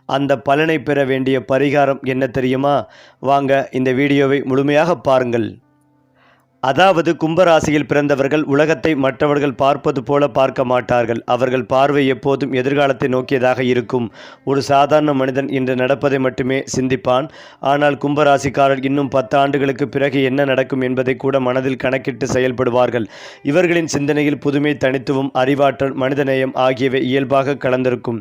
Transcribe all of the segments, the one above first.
அந்த பலனை பெற வேண்டிய பரிகாரம் என்ன தெரியுமா? வாங்க இந்த வீடியோவை முழுமையாக பாருங்கள். அதாவது கும்பராசியில் பிறந்தவர்கள் உலகத்தை மற்றவர்கள் பார்ப்பது போல பார்க்க மாட்டார்கள். அவர்கள் பார்வை எப்போதும் எதிர்காலத்தை நோக்கியதாக இருக்கும். ஒரு சாதாரண மனிதன் இன்று நடப்பதை மட்டுமே சிந்திப்பான். ஆனால் கும்பராசிக்காரர் இன்னும் 10 ஆண்டுகளுக்கு பிறகு என்ன நடக்கும் என்பதை கூட மனதில் கணக்கிட்டு செயல்படுவார்கள். இவர்களின் சிந்தனையில் புதுமை, தனித்துவம், அறிவாற்றல், மனிதநேயம் ஆகியவை இயல்பாக கலந்திருக்கும்.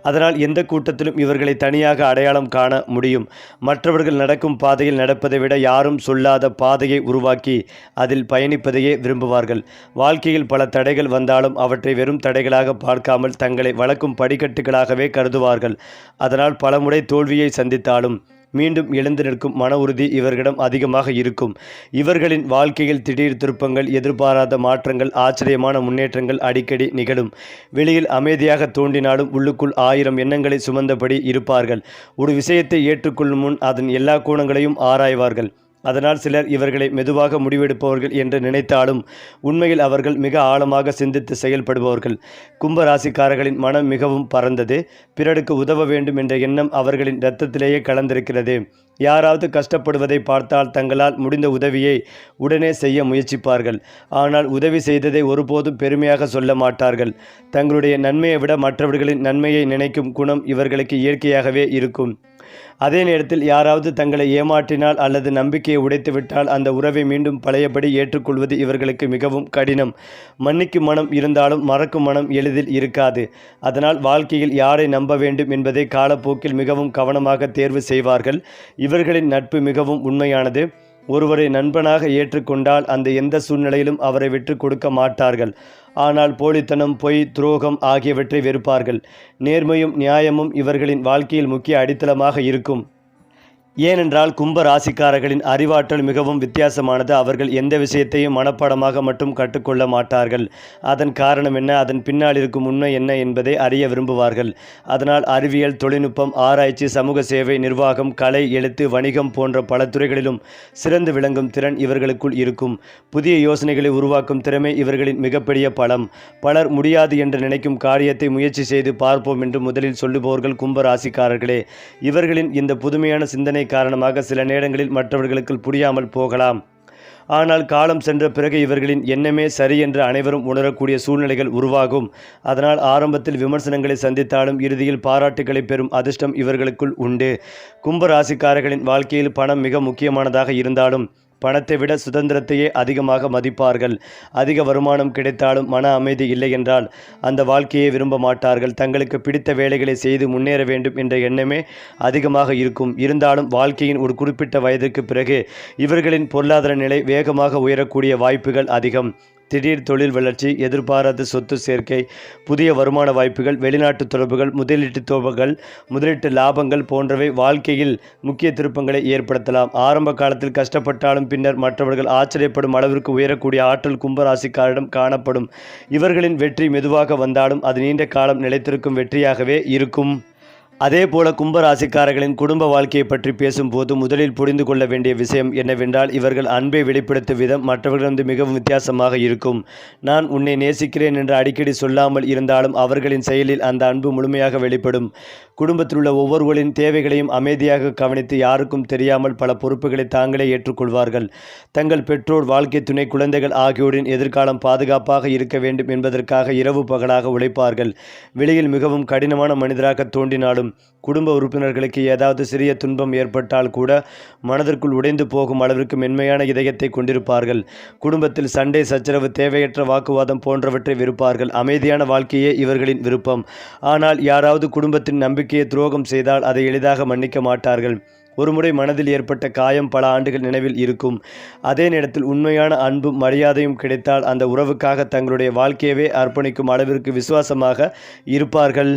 அதனால் எந்த கூட்டத்திலும் இவர்களை தனியாக அடையாளம் காண முடியும். மற்றவர்கள் நடக்கும் பாதையில் நடப்பதை விட யாரும் சொல்லாத பாதையை உருவாக்கி அதில் பயணிப்பதையே விரும்புவார்கள். வாழ்க்கையில் பல தடைகள் வந்தாலும் அவற்றை வெறும் தடைகளாக பார்க்காமல் தங்களை வளர்க்கும் படிக்கட்டுகளாகவே கருதுவார்கள். அதனால் பலமுறை தோல்வியை சந்தித்தாலும் மீண்டும் எழுந்து நிற்கும் மன உறுதி இவர்களிடம் அதிகமாக இருக்கும். இவர்களின் வாழ்க்கையில் திடீர் திருப்பங்கள், எதிர்பாராத மாற்றங்கள், ஆச்சரியமான முன்னேற்றங்கள் அடிக்கடி நிகழும். வெளியில் அமைதியாக தோன்றினாலும் உள்ளுக்குள் 1000 எண்ணங்களை சுமந்தபடி இருப்பார்கள். ஒரு விஷயத்தை ஏற்றுக்கொள்ளும் முன் அதன் எல்லா கோணங்களையும் ஆராய்வார்கள். அதனால் சிலர் இவர்களை மெதுவாக முடிவெடுப்பவர்கள் என்று நினைத்தாலும் உண்மையில் அவர்கள் மிக ஆழமாக சிந்தித்து செயல்படுபவர்கள். கும்பராசிக்காரர்களின் மனம் மிகவும் பரந்தது. பிறருக்கு உதவ வேண்டும் என்ற எண்ணம் அவர்களின் இரத்தத்திலேயே கலந்திருக்கிறது. யாராவது கஷ்டப்படுவதை பார்த்தால் தங்களால் முடிந்த உதவியை உடனே செய்ய முயற்சிப்பார்கள். ஆனால் உதவி செய்ததை ஒருபோதும் பெருமையாக சொல்ல மாட்டார்கள். தங்களுடைய நன்மையை விட மற்றவர்களின் நன்மையை நினைக்கும் குணம் இவர்களுக்கு இயற்கையாகவே இருக்கும். அதே நேரத்தில் யாராவது தங்களை ஏமாற்றினால் அல்லது நம்பிக்கையை உடைத்துவிட்டால் அந்த உறவை மீண்டும் பழையபடி ஏற்றுக்கொள்வது இவர்களுக்கு மிகவும் கடினம். மன்னிக்கும் மனம் இருந்தாலும் மறக்கும் மனம் எளிதில் இருக்காது. அதனால் வாழ்க்கையில் யாரை நம்ப வேண்டும் என்பதை காலப்போக்கில் மிகவும் கவனமாக தேர்வு செய்வார்கள். இவர்களின் நட்பு மிகவும் உண்மையானது. ஒருவரை நண்பனாக ஏற்றுக்கொண்டால் அந்த எந்த சூழ்நிலையிலும் அவரை விட்டு கொடுக்க மாட்டார்கள். ஆனால் போலித்தனம், பொய், துரோகம் ஆகியவற்றை வெறுப்பார்கள். நேர்மையும் நியாயமும் இவர்களின் வாழ்க்கையில் முக்கிய அடித்தளமாக இருக்கும். ஏனென்றால் கும்ப ராசிக்காரர்களின் அறிவாற்றல் மிகவும் வித்தியாசமானது. அவர்கள் எந்த விஷயத்தையும் மனப்பாடமாக மட்டும் கற்றுக்கொள்ள மாட்டார்கள். அதன் காரணம் என்ன, அதன் பின்னால் இருக்கும் உண்மை என்ன என்பதை அறிய விரும்புவார்கள். அதனால் அறிவியல், தொழில்நுட்பம், ஆராய்ச்சி, சமூக சேவை, நிர்வாகம், கலை, எழுத்து, வணிகம் போன்ற பல துறைகளிலும் சிறந்து விளங்கும் திறன் இவர்களுக்குள் இருக்கும். புதிய யோசனைகளை உருவாக்கும் திறமை இவர்களின் மிகப்பெரிய பலம். பலர் முடியாது என்று நினைக்கும் காரியத்தை முயற்சி செய்து பார்ப்போம் என்று முதலில் சொல்லுபவர்கள் கும்ப ராசிக்காரர்களே. இவர்களின் இந்த புதுமையான சிந்தனை காரணமாக சில நேரங்களில் மற்றவர்களுக்கு புரியாமல் போகலாம். ஆனால் காலம் சென்ற பிறகு இவர்களின் எண்ணமே சரி என்று அனைவரும் உணரக்கூடிய சூழ்நிலைகள் உருவாகும். அதனால் ஆரம்பத்தில் விமர்சனங்களை சந்தித்தாலும் இறுதியில் பாராட்டுகளை பெறும் அதிர்ஷ்டம் இவர்களுக்குள் உண்டு. கும்ப ராசிக்காரர்களின் வாழ்க்கையில் பணம் மிக முக்கியமானதாக இருந்தாலும் பணத்தை விட சுதந்திரத்தையே அதிகமாக மதிப்பார்கள். அதிக வருமானம் கிடைத்தாலும் மன அமைதி இல்லை என்றால் அந்த வாழ்க்கையை விரும்ப மாட்டார்கள். தங்களுக்கு பிடித்த வேலைகளை செய்து முன்னேற வேண்டும் என்ற எண்ணமே அதிகமாக இருக்கும். இருந்தாலும் வாழ்க்கையின் ஒரு குறிப்பிட்ட வயதிற்கு பிறகு இவர்களின் பொருளாதார நிலை வேகமாக உயரக்கூடிய வாய்ப்புகள் அதிகம். திடீர் தொழில் வளர்ச்சி, எதிர்பாராத சொத்து சேர்க்கை, புதிய வருமான வாய்ப்புகள், வெளிநாட்டு தொடர்புகள், முதலீட்டு லாபங்கள் போன்றவை வாழ்க்கையில் முக்கிய திருப்பங்களை ஏற்படுத்தலாம். ஆரம்ப காலத்தில் கஷ்டப்பட்டாலும் பின்னர் மற்றவர்கள் ஆச்சரியப்படும் அளவிற்கு உயரக்கூடிய ஆற்றல் கும்பராசிக்காரிடம் காணப்படும். இவர்களின் வெற்றி மெதுவாக வந்தாலும் அது நீண்ட காலம் நிலைத்திருக்கும் வெற்றியாகவே இருக்கும். அதேபோல கும்பராசிக்காரர்களின் குடும்ப வாழ்க்கையை பற்றி பேசும்போது முதலில் புரிந்து கொள்ள வேண்டிய விஷயம் என்னவென்றால் இவர்கள் அன்பை வெளிப்படுத்தும் விதம் மற்றவர்களிடம் மிகவும் வித்தியாசமாக இருக்கும். நான் உன்னை நேசிக்கிறேன் என்று அடிக்கடி சொல்லாமல் இருந்தாலும் அவர்களின் செயலில் அந்த அன்பு முழுமையாக வெளிப்படும். குடும்பத்தில் உள்ள ஒவ்வொருவரின் தேவைகளையும் அமைதியாக கவனித்து யாருக்கும் தெரியாமல் பல பொறுப்புகளை தாங்களே ஏற்றுக்கொள்வார்கள். தங்கள் பெற்றோர், வாழ்க்கை துணை, குழந்தைகள் ஆகியோரின் எதிர்காலம் பாதுகாப்பாக இருக்க வேண்டும் என்பதற்காக இரவு பகலாக உழைப்பார்கள். வெளியில் மிகவும் கடினமான மனிதராக தோன்றினாலும் குடும்ப உறுப்பினர்களுக்கு ஏதாவது சிறிய துன்பம் ஏற்பட்டால் கூட மனதிற்குள் உடைந்து போகும் அளவிற்கு மென்மையான இதயத்தை கொண்டிருப்பார்கள். குடும்பத்தில் சண்டை, சச்சரவு, தேவையற்ற வாக்குவாதம் போன்றவற்றை வெறுப்பார்கள். அமைதியான வாழ்க்கையே இவர்களின் விருப்பம். ஆனால் யாராவது குடும்பத்தின் நம்பிக்கையை துரோகம் செய்தால் அதை எளிதாக மன்னிக்க மாட்டார்கள். ஒருமுறை மனதில் ஏற்பட்ட காயம் பல ஆண்டுகள் நினைவில் இருக்கும். அதே நேரத்தில் உண்மையான அன்பும் மரியாதையும் கிடைத்தால் அந்த உறவுக்காக தங்களுடைய வாழ்க்கையவே அர்ப்பணிக்கும் அளவிற்கு விசுவாசமாக இருப்பார்கள்.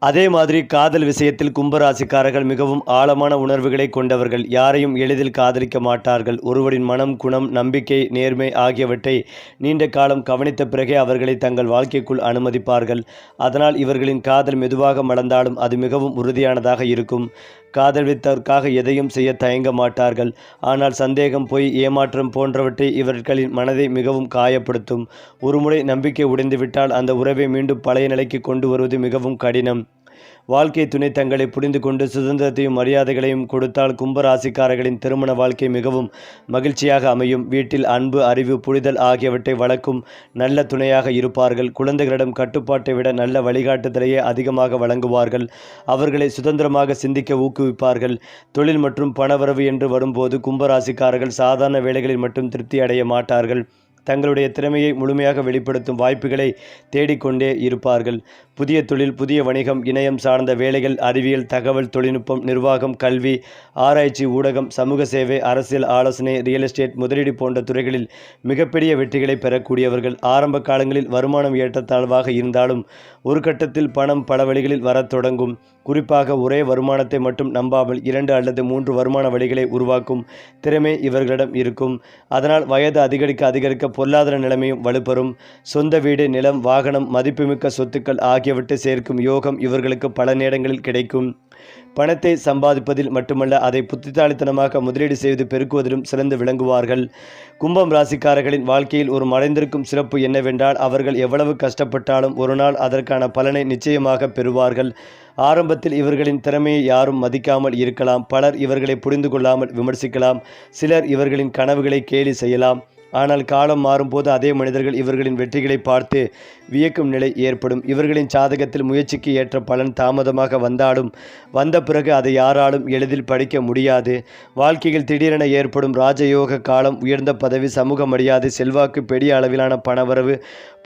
அதே மாதிரி காதல் விஷயத்தில் கும்பராசிக்காரர்கள் மிகவும் ஆழமான உணர்வுகளை கொண்டவர்கள். யாரையும் எளிதில் காதலிக்க மாட்டார்கள். ஒருவரின் மனம், குணம், நம்பிக்கை, நேர்மை ஆகியவற்றை நீண்ட காலம் கவனித்த பிறகே அவர்களை தங்கள் வாழ்க்கைக்குள் அனுமதிப்பார்கள். அதனால் இவர்களின் காதல் மெதுவாக மலர்ந்தாலும் அது மிகவும் உறுதியானதாக இருக்கும். காதலித்ததற்காக எதையும் செய்ய தயங்க மாட்டார்கள். ஆனால் சந்தேகம், பொய், ஏமாற்றம் போன்றவற்றை இவர்களின் மனதை மிகவும் காயப்படுத்தும். ஒருமுறை நம்பிக்கை உடைந்துவிட்டால் அந்த உறவை மீண்டும் பழைய நிலைக்கு கொண்டு வருவது மிகவும் கடினம். வாழ்க்கை துணை தங்களை புரிந்து கொண்டு சுதந்திரத்தையும் மரியாதைகளையும் கொடுத்தால் கும்பராசிக்காரர்களின் திருமண வாழ்க்கை மிகவும் மகிழ்ச்சியாக அமையும். வீட்டில் அன்பு, அறிவு, புரிதல் ஆகியவற்றை வளர்க்கும் நல்ல துணையாக இருப்பார்கள். குழந்தைகளிடம் கட்டுப்பாட்டை விட நல்ல வழிகாட்டுதலையே அதிகமாக வழங்குவார்கள். அவர்களை சுதந்திரமாக சிந்திக்க ஊக்குவிப்பார்கள். தொழில் மற்றும் பணவரவு என்று வரும்போது கும்பராசிக்காரர்கள் சாதாரண வேலைகளில் மட்டும் திருப்தி அடைய மாட்டார்கள். தங்களுடைய திறமையை முழுமையாக வெளிப்படுத்தும் வாய்ப்புகளை தேடிக்கொண்டே இருப்பார்கள். புதிய தொழில், புதிய வணிகம், இணையம் சார்ந்த வேலைகள், அறிவியல், தகவல் தொழில்நுட்பம், நிர்வாகம், கல்வி, ஆராய்ச்சி, ஊடகம், சமூக சேவை, அரசியல் ஆலோசனை, ரியல் எஸ்டேட், முதலீடு போன்ற துறைகளில் மிகப்பெரிய வெற்றிகளை பெறக்கூடியவர்கள். ஆரம்ப காலங்களில் வருமானம் ஏற்றத்தாழ்வாக இருந்தாலும் ஒரு கட்டத்தில் பணம் பல வழிகளில் வரத் தொடங்கும். குறிப்பாக ஒரே வருமானத்தை மட்டும் நம்பாமல் 2 அல்லது 3 வருமான வழிகளை உருவாக்கும் திறமை இவர்களிடம் இருக்கும். அதனால் வயது அதிகரிக்க பொருளாதார நிலைமையும் வலுப்பெறும். சொந்த வீடு, நிலம், வாகனம், மதிப்புமிக்க சொத்துக்கள் ஆகியவற்றை சேர்க்கும் யோகம் இவர்களுக்கு பல நேரங்களில் கிடைக்கும். பணத்தை சம்பாதிப்பதில் மட்டுமல்ல, அதை புத்திசாலித்தனமாக முதலீடு செய்து பெருக்குவதிலும் சிறந்து விளங்குவார்கள். கும்பம் ராசிக்காரர்களின் வாழ்க்கையில் ஒரு மறைந்திருக்கும் சிறப்பு என்னவென்றால், அவர்கள் எவ்வளவு கஷ்டப்பட்டாலும் ஒரு நாள் அதற்கான பலனை நிச்சயமாக பெறுவார்கள். ஆரம்பத்தில் இவர்களின் திறமையை யாரும் மதிக்காமல் இருக்கலாம். பலர் இவர்களை புரிந்து கொள்ளாமல் விமர்சிக்கலாம். சிலர் இவர்களின் கனவுகளை கேலி செய்யலாம். ஆனால் காலம் மாறும்போது அதே மனிதர்கள் இவர்களின் வெற்றிகளை பார்த்து வியக்கும் நிலை ஏற்படும். இவர்களின் ஜாதகத்தில் முயற்சிக்கு ஏற்ற பலன் தாமதமாக வந்தாலும் வந்த பிறகு அதை யாராலும் எளிதில் படிக்க முடியாது. வாழ்க்கையில் திடீரென ஏற்படும் ராஜயோக காலம், உயர்ந்த பதவி, சமூக மரியாதை, செல்வாக்கு, பெரிய அளவிலான பணவரவு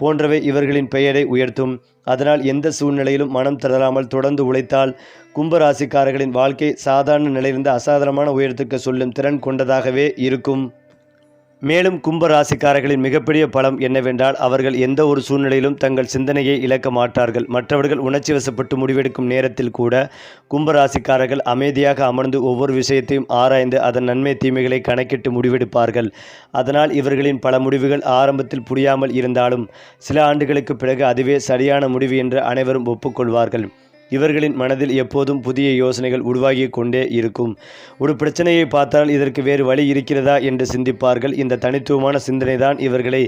போன்றவை இவர்களின் பெயரை உயர்த்தும். அதனால் எந்த சூழ்நிலையிலும் மனம் தளராமல் தொடர்ந்து உழைத்தால் கும்பராசிக்காரர்களின் வாழ்க்கை சாதாரண நிலையிலிருந்து அசாதாரணமான உயரத்துக்கு சொல்லும் திறன் கொண்டதாகவே இருக்கும். மேலும் கும்பராசிக்காரர்களின் மிகப்பெரிய பலம் என்னவென்றால், அவர்கள் எந்த ஒரு சூழ்நிலையிலும் தங்கள் சிந்தனையை இழக்க மாட்டார்கள். மற்றவர்கள் உணர்ச்சி வசப்பட்டு முடிவெடுக்கும் நேரத்தில் கூட கும்பராசிக்காரர்கள் அமைதியாக அமர்ந்து ஒவ்வொரு விஷயத்தையும் ஆராய்ந்து அதன் நன்மை தீமைகளை கணக்கிட்டு முடிவெடுப்பார்கள். அதனால் இவர்களின் பல முடிவுகள் ஆரம்பத்தில் புரியாமல் இருந்தாலும் சில ஆண்டுகளுக்கு பிறகு அதுவே சரியான முடிவு என்று அனைவரும் ஒப்புக்கொள்வார்கள். இவர்களின் மனதில் எப்போதும் புதிய யோசனைகள் உருவாகி கொண்டே இருக்கும். ஒரு பிரச்சனையை பார்த்தால் இதற்கு வேறு வழி இருக்கிறதா என்று சிந்திப்பார்கள். இந்த தனித்துவமான சிந்தனை தான் இவர்களை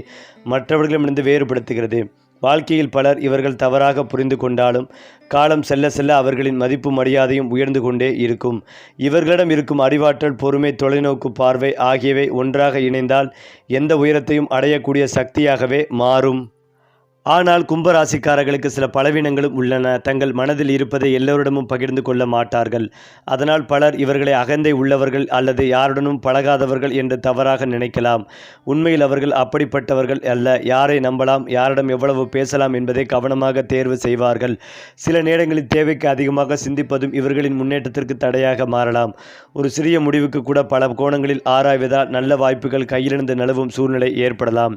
மற்றவர்களிடமிருந்து வேறுபடுத்துகிறது. வாழ்க்கையில் பலர் இவர்கள் தவறாக புரிந்து கொண்டாலும் காலம் செல்ல செல்ல அவர்களின் மதிப்பு மரியாதையும் உயர்ந்து கொண்டே இருக்கும். இவர்களிடம் இருக்கும் அறிவாற்றல், பொறுமை, தொலைநோக்கு பார்வை ஆகியவை ஒன்றாக இணைந்தால் எந்த உயரத்தையும் அடையக்கூடிய சக்தியாகவே மாறும். ஆனால் கும்பராசிக்காரர்களுக்கு சில பலவீனங்களும் உள்ளன. தங்கள் மனதில் இருப்பதை எல்லோரிடமும் பகிர்ந்து கொள்ள மாட்டார்கள். அதனால் பலர் இவர்களை அகந்தை உள்ளவர்கள் அல்லது யாருடனும் பழகாதவர்கள் என்று தவறாக நினைக்கலாம். உண்மையில் அவர்கள் அப்படிப்பட்டவர்கள் அல்ல. யாரை நம்பலாம், யாரிடம் எவ்வளவு பேசலாம் என்பதை கவனமாக தேர்வு செய்வார்கள். சில நேரங்களில் தேவைக்கு அதிகமாக சிந்திப்பதும் இவர்களின் முன்னேற்றத்திற்கு தடையாக மாறலாம். ஒரு சிறிய முடிவுக்கு கூட பல கோணங்களில் ஆராய்வதால் நல்ல வாய்ப்புகள் கையிலிருந்து நழுவும் சூழ்நிலை ஏற்படலாம்.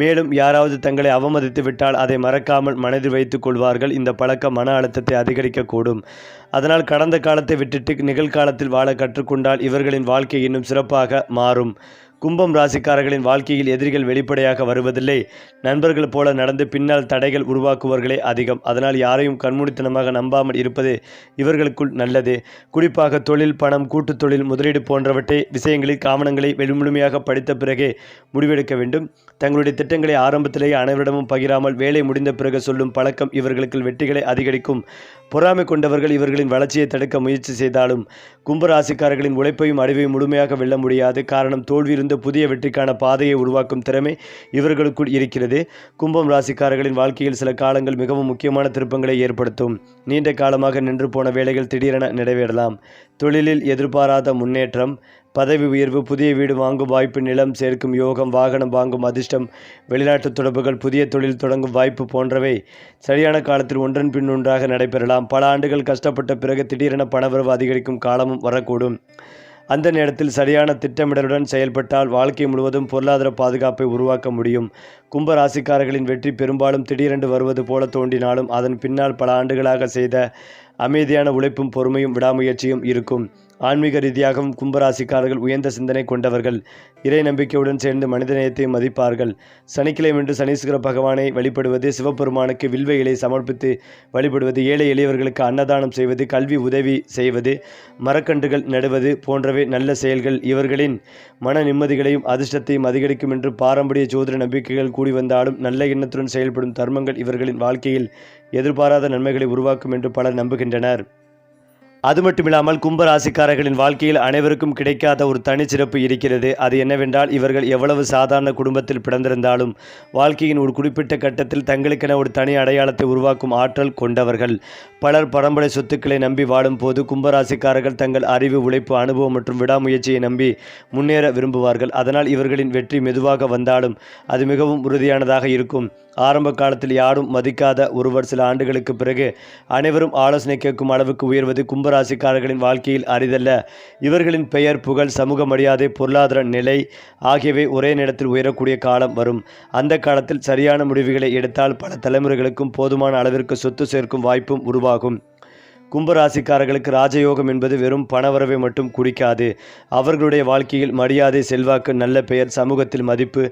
மேலும் யாராவது தங்களை அவமதித்து விட்டால் அதை மறக்காமல் மனதில் வைத்துக் கொள்வார்கள். இந்த பழக்கம் மன அழுத்தத்தை அதிகரிக்கக்கூடும். அதனால் கடந்த காலத்தை விட்டுட்டு நிகழ்காலத்தில் வாழ கற்றுக்கொண்டால் இவர்களின் வாழ்க்கை இன்னும் சிறப்பாக மாறும். கும்பம் ராசிக்காரர்களின் வாழ்க்கையில் எதிரிகள் வெளிப்படையாக வருவதில்லை. நண்பர்கள் போல நடந்து பின்னால் தடைகள் உருவாக்குவர்களே அதிகம். அதனால் யாரையும் கண்மூடித்தனமாக நம்பாமல் இருப்பது இவர்களுக்குள் நல்லது. குறிப்பாக தொழில், பணம், கூட்டுத் தொழில், முதலீடு போன்றவற்றை விஷயங்களில் காவணங்களை முழுமையாக படித்த பிறகே முடிவெடுக்க வேண்டும். தங்களுடைய திட்டங்களை ஆரம்பத்திலேயே அனைவரிடமும் பகிராமல் வேலை முடிந்த பிறகு சொல்லும் பழக்கம் இவர்களுக்கு வெற்றிகளை அதிகரிக்கும். பொறாமை கொண்டவர்கள் இவர்களின் வளர்ச்சியை தடுக்க முயற்சி செய்தாலும் கும்பராசிக்காரர்களின் உழைப்பையும் அறிவையும் முழுமையாக வெல்ல முடியாது. காரணம், தோல்வியிலிருந்து புதிய வெற்றிக்கான பாதையை உருவாக்கும் திறமை இவர்களுக்குள் இருக்கிறது. கும்பம் ராசிக்காரர்களின் வாழ்க்கையில் சில காலங்கள் மிகவும் முக்கியமான திருப்பங்களை ஏற்படுத்தும். நீண்ட காலமாக நின்று போன வேலைகள் திடீரென நிறைவேறலாம். தொழிலில் எதிர்பாராத முன்னேற்றம், பதவி உயர்வு, புதிய வீடு வாங்கும் வாய்ப்பு, நிலம் சேர்க்கும் யோகம், வாகனம் வாங்கும் அதிர்ஷ்டம், வெளிநாட்டு தொடர்புகள், புதிய தொழில் தொடங்கும் வாய்ப்பு போன்றவை சரியான காலத்தில் ஒன்றன் பின் ஒன்றாக நடைபெறலாம். பல ஆண்டுகள் கஷ்டப்பட்ட பிறகு திடீரென பணவரவு அதிகரிக்கும் காலமும் வரக்கூடும். அந்த நேரத்தில் சரியான திட்டமிடலுடன் செயல்பட்டால் வாழ்க்கை முழுவதும் பொருளாதார பாதுகாப்பை உருவாக்க முடியும். கும்ப ராசிக்காரர்களின் வெற்றி பெரும்பாலும் திடீரென்று வருவது போல தோன்றினாலும் அதன் பின்னால் பல ஆண்டுகளாக செய்த அமைதியான உழைப்பும் பொறுமையும் விடாமுயற்சியும் இருக்கும். ஆன்மீக ரீதியாகவும் கும்பராசிக்காரர்கள் உயர்ந்த சிந்தனை கொண்டவர்கள். இறை நம்பிக்கையுடன் சேர்ந்து மனிதநேயத்தை மதிப்பார்கள். சனிக்கிழமையன்று சனீஸ்வர பகவானை வழிபடுவது, சிவபெருமானுக்கு வில்வ இலை சமர்ப்பித்து வழிபடுவது, ஏழை எளியவர்களுக்கு அன்னதானம் செய்வது, கல்வி உதவி செய்வது, மரக்கன்றுகள் நடுவது போன்றவை நல்ல செயல்கள் இவர்களின் மன நிம்மதிகளையும் அதிர்ஷ்டத்தையும் அதிகரிக்கும் என்று பாரம்பரிய ஜோதிட நம்பிக்கைகள் கூடி வந்தாலும் நல்ல எண்ணத்துடன் செயல்படும் தர்மங்கள் இவர்களின் வாழ்க்கையில் எதிர்பாராத நன்மைகளை உருவாக்கும் என்று பலர் நம்புகின்றனர். அது மட்டுமில்லாமல் கும்பராசிக்காரர்களின் வாழ்க்கையில் அனைவருக்கும் கிடைக்காத ஒரு தனிச்சிறப்பு இருக்கிறது. அது என்னவென்றால், இவர்கள் எவ்வளவு சாதாரண குடும்பத்தில் பிறந்திருந்தாலும் வாழ்க்கையின் ஒரு குறிப்பிட்ட கட்டத்தில் தங்களுக்கென ஒரு தனி அடையாளத்தை உருவாக்கும் ஆற்றல் கொண்டவர்கள். பலர் பரம்பரை சொத்துக்களை நம்பி வாழும் போது கும்பராசிக்காரர்கள் தங்கள் அறிவு, உழைப்பு, அனுபவம் மற்றும் விடாமுயற்சியை நம்பி முன்னேற விரும்புவார்கள். அதனால் இவர்களின் வெற்றி மெதுவாக வந்தாலும் அது மிகவும் உறுதியானதாக இருக்கும். ஆரம்ப காலத்தில் யாரும் மதிக்காத ஒருவர் சில ஆண்டுகளுக்கு பிறகு அனைவரும் ஆலோசனை கேட்கும் அளவுக்கு உயர்வது கும்பராசிக்காரர்களின் வாழ்க்கையில் அரிதல்ல. இவர்களின் பெயர், புகழ், சமூக மரியாதை, பொருளாதார நிலை ஆகியவை ஒரே நேரத்தில் உயரக்கூடிய காலம் வரும். அந்த காலத்தில் சரியான முடிவுகளை எடுத்தால் பல தலைமுறைகளுக்கும் போதுமான அளவிற்கு சொத்து சேர்க்கும் வாய்ப்பும் உருவாகும். கும்பராசிக்காரர்களுக்கு ராஜயோகம் என்பது வெறும் பணவரவை மட்டும் குறிக்காது. அவர்களுடைய வாழ்க்கையில் மரியாதை, செல்வாக்கு, நல்ல பெயர், சமூகத்தில் மதிப்பு,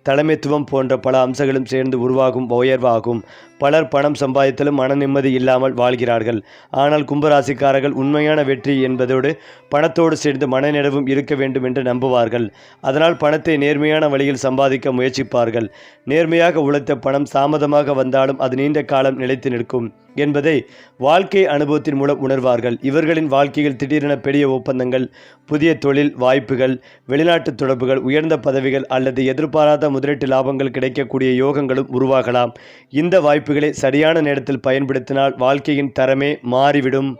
தலைமைத்துவம் போன்ற பல அம்சங்களும் சேர்ந்து உருவாகும் உயர்வாகும். பலர் பணம் சம்பாதித்தாலும் மன நிம்மதி இல்லாமல் வாழ்கிறார்கள். ஆனால் கும்பராசிக்காரர்கள் உண்மையான வெற்றி என்பதோடு பணத்தோடு சேர்ந்து மனநிறைவும் இருக்க வேண்டும் என்று நம்புவார்கள். அதனால் பணத்தை நேர்மையான வழியில் சம்பாதிக்க முயற்சிப்பார்கள். நேர்மையாக உழைத்த பணம் தாமதமாக வந்தாலும் அது நீண்ட காலம் நிலைத்து நிற்கும் என்பதை வாழ்க்கை அனுபவத்தின் மூலம் உணர்வார்கள். இவர்களின் வாழ்க்கையில் திடீரென பெரிய ஒப்பந்தங்கள், புதிய தொழில் வாய்ப்புகள், வெளிநாட்டு தொடர்புகள், உயர்ந்த பதவிகள் அல்லது எதிர்பாராத முதலீட்டு லாபங்கள் கிடைக்கக்கூடிய யோகங்களும் உருவாகலாம். இந்த வாய்ப்புகளை சரியான நேரத்தில் பயன்படுத்தினால் வாழ்க்கையின் தரமே மாறிவிடும்.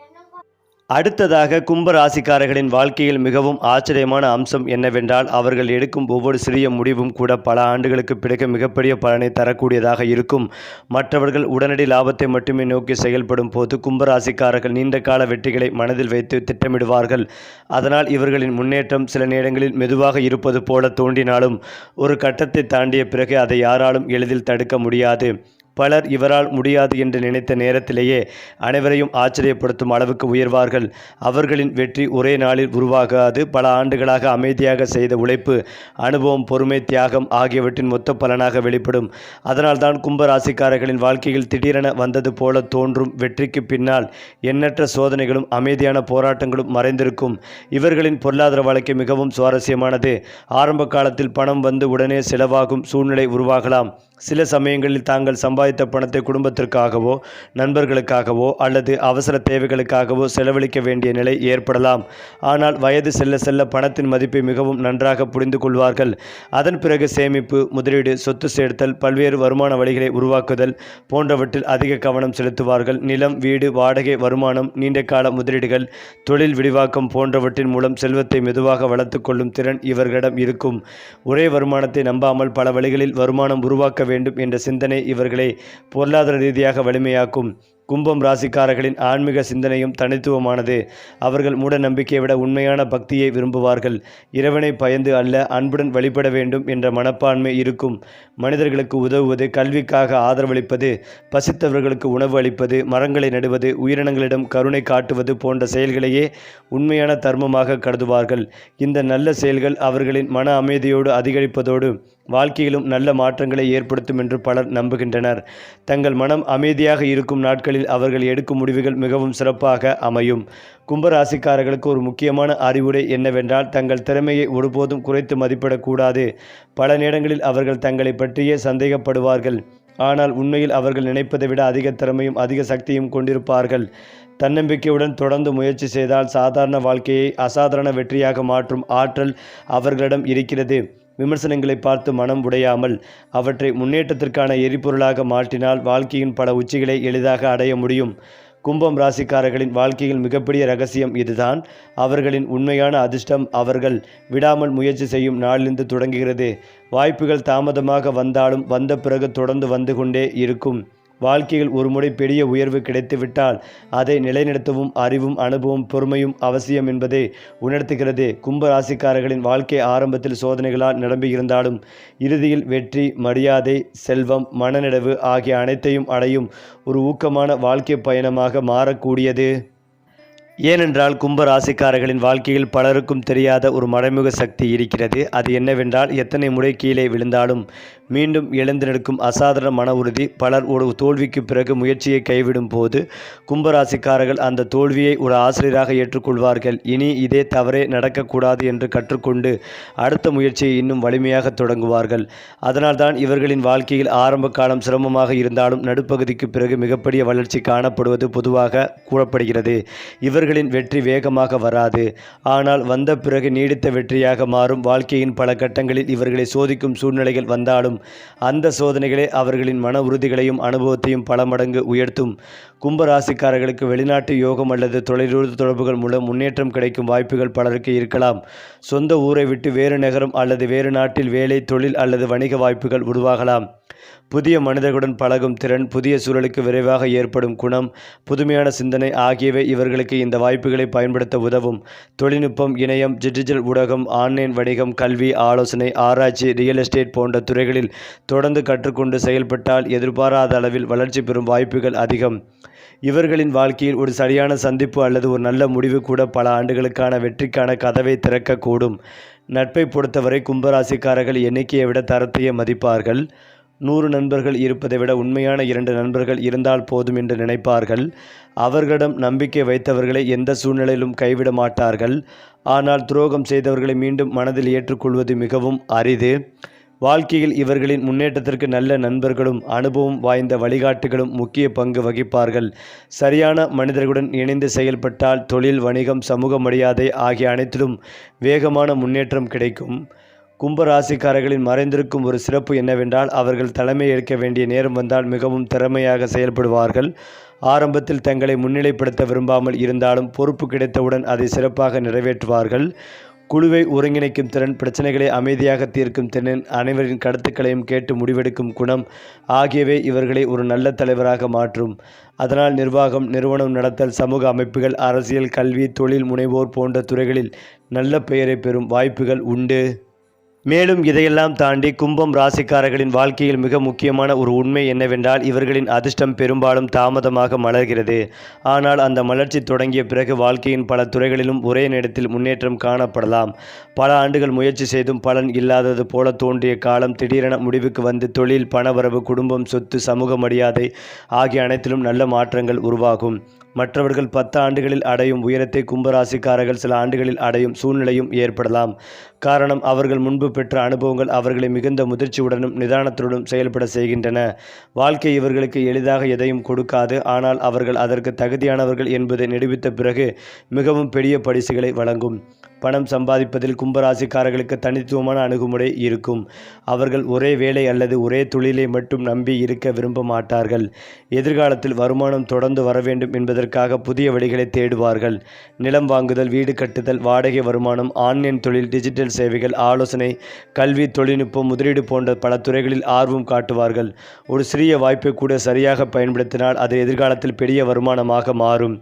அடுத்ததாக கும்பராசிக்காரர்களின் வாழ்க்கையில் மிகவும் ஆச்சரியமான அம்சம் என்னவென்றால், அவர்கள் எடுக்கும் ஒவ்வொரு சிறிய முடிவும் கூட பல ஆண்டுகளுக்கு பிறகு மிகப்பெரிய பலனை தரக்கூடியதாக இருக்கும். மற்றவர்கள் உடனடி லாபத்தை மட்டுமே நோக்கி செயல்படும் போது கும்பராசிக்காரர்கள் நீண்ட கால வெற்றிகளை மனதில் வைத்து திட்டமிடுவார்கள். அதனால் இவர்களின் முன்னேற்றம் சில நேரங்களில் மெதுவாக இருப்பது போல தோன்றினாலும் ஒரு கட்டத்தை தாண்டிய பிறகு அதை யாராலும் எளிதில் தடுக்க முடியாது. பலர் இவரால் முடியாது என்று நினைத்த நேரத்திலேயே அனைவரையும் ஆச்சரியப்படுத்தும் அளவுக்கு உயர்வார்கள். அவர்களின் வெற்றி ஒரே நாளில் உருவாகாது. பல ஆண்டுகளாக அமைதியாக செய்த உழைப்பு, அனுபவம், பொறுமை, தியாகம் ஆகியவற்றின் மொத்த பலனாக வெளிப்படும். அதனால்தான் கும்பராசிக்காரர்களின் வாழ்க்கையில் திடீரென வந்தது போல தோன்றும் வெற்றிக்கு பின்னால் எண்ணற்ற சோதனைகளும் அமைதியான போராட்டங்களும் மறைந்திருக்கும். இவர்களின் பொருளாதார வாழ்க்கை மிகவும் சுவாரஸ்யமானது. ஆரம்ப காலத்தில் பணம் வந்து உடனே செலவாகும் சூழ்நிலை உருவாகலாம். சில சமயங்களில் தாங்கள் சம்பாதித்த பணத்தை குடும்பத்திற்காகவோ, நண்பர்களுக்காகவோ அல்லது அவசர தேவைகளுக்காகவோ செலவழிக்க வேண்டிய நிலை ஏற்படலாம். ஆனால் வயது செல்ல செல்ல பணத்தின் மதிப்பை மிகவும் நன்றாக புரிந்து கொள்வார்கள். அதன் பிறகு சேமிப்பு, முதலீடு, சொத்து சேர்த்தல், பல்வேறு வருமான வழிகளை உருவாக்குதல் போன்றவற்றில் அதிக கவனம் செலுத்துவார்கள். நிலம், வீடு, வாடகை வருமானம், நீண்டகால முதலீடுகள், தொழில் விரிவாக்கம் போன்றவற்றின் மூலம் செல்வத்தை மெதுவாக வளர்த்து கொள்ளும் திறன் இவர்களிடம் இருக்கும். ஒரே வருமானத்தை நம்பாமல் பல வழிகளில் வருமானம் உருவாக்க வேண்டும் என்ற சிந்தனை இவர்களை பொருளாதார ரீதியாக வலிமையாக்கும். கும்பம் ராசிக்காரர்களின் ஆன்மீக சிந்தனையும் தனித்துவமானது. அவர்கள் மூட நம்பிக்கையை விட உண்மையான பக்தியை விரும்புவார்கள். இறைவனை பயந்து அல்ல, அன்புடன் வழிபட வேண்டும் என்ற மனப்பான்மை இருக்கும். மனிதர்களுக்கு உதவுவது, கல்விக்காக ஆதரவளிப்பது, பசித்தவர்களுக்கு உணவு அளிப்பது, மரங்களை நடுவது, உயிரினங்களிடம் கருணை காட்டுவது போன்ற செயல்களையே உண்மையான தர்மமாக கருதுவார்கள். இந்த நல்ல செயல்கள் அவர்களின் மன அமைதியோடு அதிகரிப்பதோடு வாழ்க்கையிலும் நல்ல மாற்றங்களை ஏற்படுத்தும் என்று பலர் நம்புகின்றனர். தங்கள் மனம் அமைதியாக இருக்கும் நாட்களில் அவர்கள் எடுக்கும் முடிவுகள் மிகவும் சிறப்பாக அமையும். கும்பராசிக்காரர்களுக்கு ஒரு முக்கியமான அறிவுரை என்னவென்றால், தங்கள் திறமையை ஒருபோதும் குறைத்து மதிப்பிடக்கூடாது. பல நேரங்களில் அவர்கள் தங்களை பற்றியே சந்தேகப்படுவார்கள். ஆனால் உண்மையில் அவர்கள் நினைப்பதை விட அதிக திறமையும் அதிக சக்தியும் கொண்டிருப்பார்கள். தன்னம்பிக்கையுடன் தொடர்ந்து முயற்சி செய்தால் சாதாரண வாழ்க்கையை அசாதாரண வெற்றியாக மாற்றும் ஆற்றல் அவர்களிடம் இருக்கிறது. விமர்சனங்களை பார்த்து மனம் உடையாமல் அவற்றை முன்னேற்றத்திற்கான எரிபொருளாக மாற்றினால் வாழ்க்கையின் பல உச்சிகளை எளிதாக அடைய முடியும். கும்பம் ராசிக்காரர்களின் வாழ்க்கையில் மிகப்பெரிய ரகசியம் இதுதான். அவர்களின் உண்மையான அதிர்ஷ்டம் அவர்கள் விடாமல் முயற்சி செய்யும் நாளிலிருந்து தொடங்குகிறது. வாய்ப்புகள் தாமதமாக வந்தாலும் வந்த பிறகு தொடர்ந்து வந்து கொண்டே இருக்கும். வாழ்க்கையில் ஒருமுறை பெரிய உயர்வு கிடைத்துவிட்டால் அதை நிலைநிறுத்தவும் அறிவும், அனுபவம், பொறுமையும் அவசியம் என்பதை உணர்த்துகிறது. கும்ப ராசிக்காரர்களின் வாழ்க்கை ஆரம்பத்தில் சோதனைகளால் நிரம்பி இருந்தாலும் இறுதியில் வெற்றி, மரியாதை, செல்வம், மனநிறைவு ஆகிய அனைத்தையும் அடையும் ஒரு ஊக்கமான வாழ்க்கை பயணமாக மாறக்கூடியது. ஏனென்றால் கும்ப ராசிக்காரர்களின் வாழ்க்கையில் பலருக்கும் தெரியாத ஒரு மறைமுக சக்தி இருக்கிறது. அது என்னவென்றால், எத்தனை முறை கீழே விழுந்தாலும் மீண்டும் எழுந்து நிற்கும் அசாதாரண மன உறுதி. பலர் ஒரு தோல்விக்கு பிறகு முயற்சியை கைவிடும் போது கும்பராசிக்காரர்கள் அந்த தோல்வியை ஒரு ஆசிரியராக ஏற்றுக்கொள்வார்கள். இனி இதே தவறே நடக்கக்கூடாது என்று கற்றுக்கொண்டு அடுத்த முயற்சியை இன்னும் வலிமையாக தொடங்குவார்கள். அதனால்தான் இவர்களின் வாழ்க்கையில் ஆரம்ப காலம் சிரமமாக இருந்தாலும் நடுப்பகுதிக்கு பிறகு மிகப்பெரிய வளர்ச்சி காணப்படுவது பொதுவாக கூறப்படுகிறது. இவர்களின் வெற்றி வேகமாக வராது, ஆனால் வந்த பிறகு நீடித்த வெற்றியாக மாறும். வாழ்க்கையின் பல கட்டங்களில் இவர்களை சோதிக்கும் சூழ்நிலைகள் வந்தாலும் அந்த சோதனைகளே அவர்களின் மன உறுதிகளையும் அனுபவத்தையும் பல மடங்கு உயர்த்தும். கும்பராசிக்காரர்களுக்கு வெளிநாட்டு யோகம் அல்லது தொலைதூர தொடர்புகள் மூலம் முன்னேற்றம் கிடைக்கும் வாய்ப்புகள் பலருக்கு இருக்கலாம். சொந்த ஊரை விட்டு வேறு நகரம் அல்லது வேறு நாட்டில் வேலை, தொழில் அல்லது வணிக வாய்ப்புகள் உருவாகலாம். புதிய மனிதர்களுடன் பழகும் திறன், புதிய சூழலுக்கு விரைவாக ஏற்படும் குணம், புதுமையான சிந்தனை ஆகியவை இவர்களுக்கு இந்த வாய்ப்புகளை பயன்படுத்த உதவும். தொழில்நுட்பம், இணையம், டிஜிட்டல் ஊடகம், ஆன்லைன் வணிகம், கல்வி, ஆலோசனை, ஆராய்ச்சி, ரியல் எஸ்டேட் போன்ற துறைகளில் தொடர்ந்து கற்றுக்கொண்டு செயல்பட்டால் எதிர்பாராத அளவில் வளர்ச்சி பெறும் வாய்ப்புகள் அதிகம். இவர்களின் வாழ்க்கையில் ஒரு சரியான சந்திப்பு அல்லது ஒரு நல்ல முடிவு கூட பல ஆண்டுகளுக்கான வெற்றிக்கான கதவை திறக்கக்கூடும். நட்பை பொறுத்தவரை கும்பராசிக்காரர்கள் எண்ணிக்கையை விட தரத்தையே மதிப்பார்கள். 100 நண்பர்கள் இருப்பதை விட உண்மையான 2 நண்பர்கள் இருந்தால் போதும் என்று நினைப்பார்கள். அவர்களிடம் நம்பிக்கை வைத்தவர்களை எந்த சூழ்நிலையிலும் கைவிட மாட்டார்கள். ஆனால் துரோகம் செய்தவர்களை மீண்டும் மனதில் ஏற்றுக்கொள்வது மிகவும் அரிது. வாழ்க்கையில் இவர்களின் முன்னேற்றத்திற்கு நல்ல நண்பர்களும் அனுபவம் வாய்ந்த வழிகாட்டுகளும் முக்கிய பங்கு வகிப்பார்கள். சரியான மனிதர்களுடன் இணைந்து செயல்பட்டால் தொழில், வணிகம், சமூக மரியாதை ஆகிய அனைத்திலும் வேகமான முன்னேற்றம் கிடைக்கும். கும்பராசிக்காரர்களின் மறைந்திருக்கும் ஒரு சிறப்பு என்னவென்றால், அவர்கள் தலைமை ஏற்க வேண்டிய நேரம் வந்தால் மிகவும் திறமையாக செயல்படுவார்கள். ஆரம்பத்தில் தங்களை முன்னிலைப்படுத்த விரும்பாமல் இருந்தாலும் பொறுப்பு கிடைத்தவுடன் அதை சிறப்பாக நிறைவேற்றுவார்கள். குழுவை ஒருங்கிணைக்கும் திறன், பிரச்சனைகளை அமைதியாக தீர்க்கும் திறன், அனைவரின் கருத்துக்களையும் கேட்டு முடிவெடுக்கும் குணம் ஆகியவை இவர்களை ஒரு நல்ல தலைவராக மாற்றும். அதனால் நிர்வாகம், நிறுவனம் நடத்தல், சமூக அமைப்புகள், அரசியல், கல்வி, தொழில் முனைவோர் போன்ற துறைகளில் நல்ல பெயரை பெறும் வாய்ப்புகள் உண்டு. மேலும் இதையெல்லாம் தாண்டி கும்பம் ராசிக்காரர்களின் வாழ்க்கையில் மிக முக்கியமான ஒரு உண்மை என்னவென்றால், இவர்களின் அதிர்ஷ்டம் பெரும்பாலும் தாமதமாக மலர்கிறது. ஆனால் அந்த மலர்ச்சி தொடங்கிய பிறகு வாழ்க்கையின் பல துறைகளிலும் ஒரே நேரத்தில் முன்னேற்றம் காணப்படலாம். பல ஆண்டுகள் முயற்சி செய்தும் பலன் இல்லாதது போல தோன்றிய காலம் திடீரென முடிவுக்கு வந்து தொழில், பணவரவு, குடும்பம், சொத்து, சமூக மரியாதை ஆகிய அனைத்திலும் நல்ல மாற்றங்கள் உருவாகும். மற்றவர்கள் 10 ஆண்டுகளில் அடையும் உயரத்தை கும்பராசிக்காரர்கள் சில ஆண்டுகளில் அடையும் சூழ்நிலையும் ஏற்படலாம். காரணம், அவர்கள் முன்பு பெற்ற அனுபவங்கள் அவர்களை மிகுந்த முதிர்ச்சியுடனும் நிதானத்துடனும் செயல்பட செய்கின்றன. வாழ்க்கை இவர்களுக்கு எளிதாக எதையும் கொடுக்காது. ஆனால் அவர்கள் அதற்கு தகுதியானவர்கள் என்பதை நிரூபித்த பிறகு மிகவும் பெரிய பரிசுகளை வழங்கும். பணம் சம்பாதிப்பதில் கும்பராசிக்காரர்களுக்கு தனித்துவமான அணுகுமுறை இருக்கும். அவர்கள் ஒரே வேலை அல்லது ஒரே தொழிலை மட்டும் நம்பி இருக்க விரும்ப மாட்டார்கள். எதிர்காலத்தில் வருமானம் தொடர்ந்து வர வேண்டும் என்பதற்காக புதிய வழிகளை தேடுவார்கள். நிலம் வாங்குதல், வீடு கட்டுதல், வாடகை வருமானம், ஆன்லைன் தொழில், டிஜிட்டல் சேவைகள், ஆலோசனை, கல்வி, தொழில்நுட்பம், முதலீடு போன்ற பல துறைகளில் ஆர்வம் காட்டுவார்கள். ஒரு சிறிய வாய்ப்பை கூட சரியாக பயன்படுத்தினால் அது எதிர்காலத்தில் பெரிய வருமானமாக மாறும்.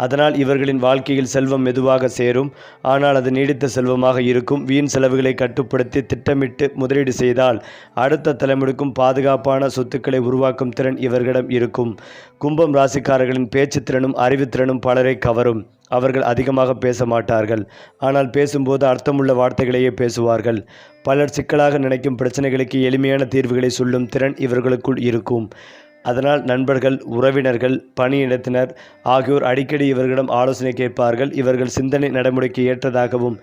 அதனால் இவர்களின் வாழ்க்கையில் செல்வம் மெதுவாக சேரும். ஆனால் அது நீடித்த செல்வமாக இருக்கும். வீண் செலவுகளை கட்டுப்படுத்தி திட்டமிட்டு முதலீடு செய்தால் அடுத்த தலைமுறைக்கும் பாதுகாப்பான சொத்துக்களை உருவாக்கும் திறன் இவர்களிடம் இருக்கும். கும்பம் ராசிக்காரர்களின் பேச்சு திறனும் அறிவுத்திறனும் பலரை கவரும். அவர்கள் அதிகமாக பேச மாட்டார்கள். ஆனால் பேசும்போது அர்த்தமுள்ள வார்த்தைகளையே பேசுவார்கள். பலர் சிக்கலாக நினைக்கும் பிரச்சனைகளுக்கு எளிமையான தீர்வுகளை சொல்லும் திறன் இவர்களுக்குள் இருக்கும். அதனால் நண்பர்கள், உறவினர்கள், பணியிடத்தினர் ஆகியோர் அடிக்கடி இவர்களிடம் ஆலோசனை கேட்பார்கள். இவர்கள் சிந்தனை நடைமுறைக்கு ஏற்றதாகவும்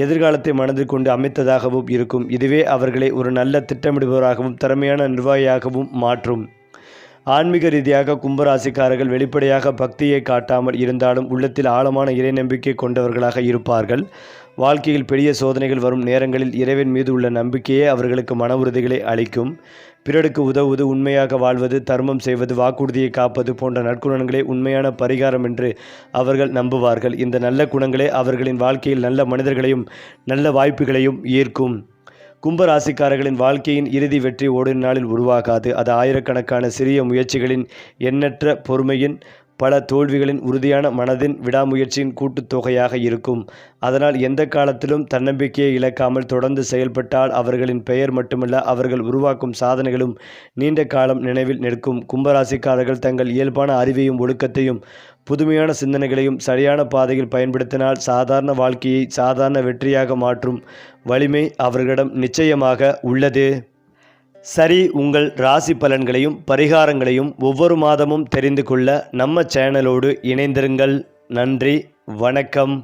எதிர்காலத்தை மனதில் கொண்டு அமைத்ததாகவும் இருக்கும். இதுவே அவர்களை ஒரு நல்ல திட்டமிடுபவராகவும் திறமையான நிர்வாகியாகவும் மாற்றும். ஆன்மீக ரீதியாக கும்பராசிக்காரர்கள் வெளிப்படையாக பக்தியை காட்டாமல் இருந்தாலும் உள்ளத்தில் ஆழமான இறை நம்பிக்கை கொண்டவர்களாக இருப்பார்கள். வாழ்க்கையில் பெரிய சோதனைகள் வரும் நேரங்களில் இறைவன் மீது உள்ள நம்பிக்கையே அவர்களுக்கு மன உறுதிகளை அளிக்கும். பிறருக்கு உதவுவது, உண்மையாக வாழ்வது, தர்மம் செய்வது, வாக்குறுதியை காப்பது போன்ற நற்குணங்களே உண்மையான பரிகாரம் என்று அவர்கள் நம்புவார்கள். இந்த நல்ல குணங்களே அவர்களின் வாழ்க்கையில் நல்ல மனிதர்களையும் நல்ல வாய்ப்புகளையும் ஈர்க்கும். கும்பராசிக்காரர்களின் வாழ்க்கையின் இறுதி வெற்றி ஓரிரு நாளில் உருவாகாது. அது ஆயிரக்கணக்கான சிறிய முயற்சிகளின் எண்ணற்ற பொறுமையின் பல தோல்விகளின் உறுதியான மனதின் விடாமுயற்சியின் கூட்டுத்தொகையாக இருக்கும். அதனால் எந்த காலத்திலும் தன்னம்பிக்கையை இழக்காமல் தொடர்ந்து செயல்பட்டால் அவர்களின் பெயர் மட்டுமல்ல, அவர்கள் உருவாக்கும் சாதனைகளும் நீண்ட காலம் நினைவில் நிற்கும். கும்பராசிக்காரர்கள் தங்கள் இயல்பான அறிவையும் ஒழுக்கத்தையும் புதுமையான சிந்தனைகளையும் சரியான பாதையில் பயன்படுத்தினால் சாதாரண வாழ்க்கையை சாதாரண வெற்றியாக மாற்றும் வலிமை அவர்களிடம் நிச்சயமாக உள்ளது. சரி, உங்கள் ராசி பலன்களையும் பரிகாரங்களையும் ஒவ்வொரு மாதமும் தெரிந்து கொள்ள நம்ம சேனலோடு இணைந்திருங்கள். நன்றி, வணக்கம்.